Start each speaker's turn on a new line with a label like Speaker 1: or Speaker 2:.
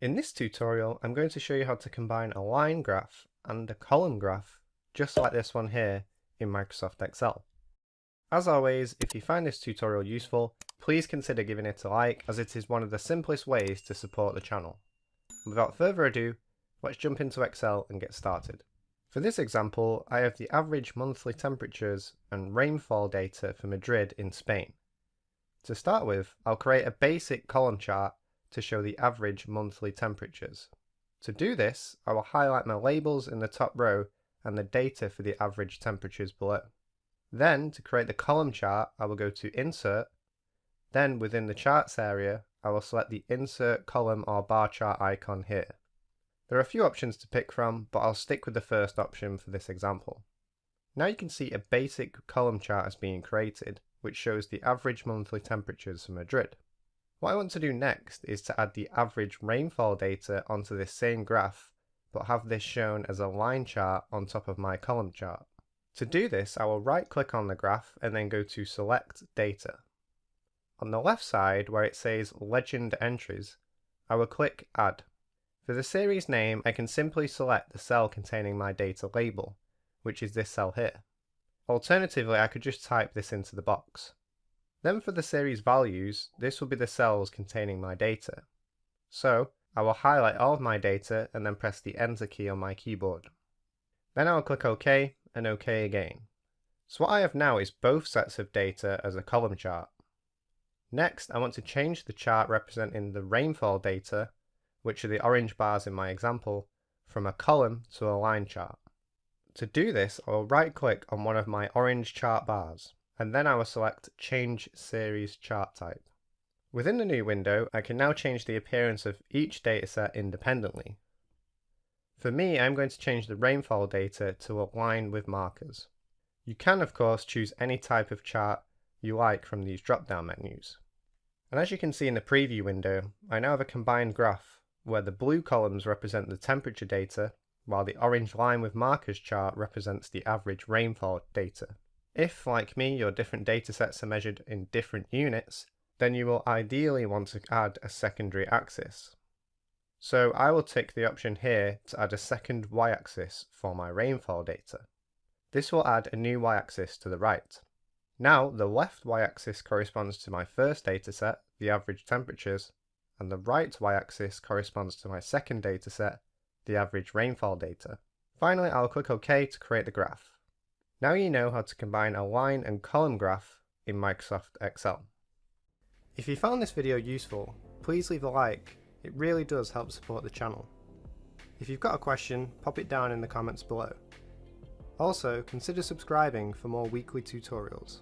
Speaker 1: In this tutorial, I'm going to show you how to combine a line graph and a column graph, just like this one here in Microsoft Excel. As always, if you find this tutorial useful, please consider giving it a like, as it is one of the simplest ways to support the channel. Without further ado, let's jump into Excel and get started. For this example, I have the average monthly temperatures and rainfall data for Madrid in Spain. To start with, I'll create a basic column chart to show the average monthly temperatures. To do this, I will highlight my labels in the top row and the data for the average temperatures below. Then, to create the column chart, I will go to Insert. Then, within the Charts area, I will select the Insert Column or Bar Chart icon here. There are a few options to pick from, but I'll stick with the first option for this example. Now you can see a basic column chart is being created, which shows the average monthly temperatures for Madrid. What I want to do next is to add the average rainfall data onto this same graph, but have this shown as a line chart on top of my column chart. To do this, I will right click on the graph and then go to Select Data. On the left side, where it says Legend Entries, I will click Add. For the series name, I can simply select the cell containing my data label, which is this cell here. Alternatively, I could just type this into the box. Then for the series values, this will be the cells containing my data. So, I will highlight all of my data and then press the Enter key on my keyboard. Then I will click OK and OK again. So what I have now is both sets of data as a column chart. Next, I want to change the chart representing the rainfall data, which are the orange bars in my example, from a column to a line chart. To do this, I will right click on one of my orange chart bars, and then I will select Change Series Chart Type. Within the new window, I can now change the appearance of each dataset independently. For me, I'm going to change the rainfall data to align with markers. You can, of course, choose any type of chart you like from these drop-down menus. And as you can see in the preview window, I now have a combined graph where the blue columns represent the temperature data, while the orange line with markers chart represents the average rainfall data. If, like me, your different datasets are measured in different units, then you will ideally want to add a secondary axis. So I will tick the option here to add a second y-axis for my rainfall data. This will add a new y-axis to the right. Now the left y-axis corresponds to my first dataset, the average temperatures, and the right y-axis corresponds to my second dataset, the average rainfall data. Finally, I'll click OK to create the graph. Now you know how to combine a line and column graph in Microsoft Excel. If you found this video useful, please leave a like. It really does help support the channel. If you've got a question, pop it down in the comments below. Also, consider subscribing for more weekly tutorials.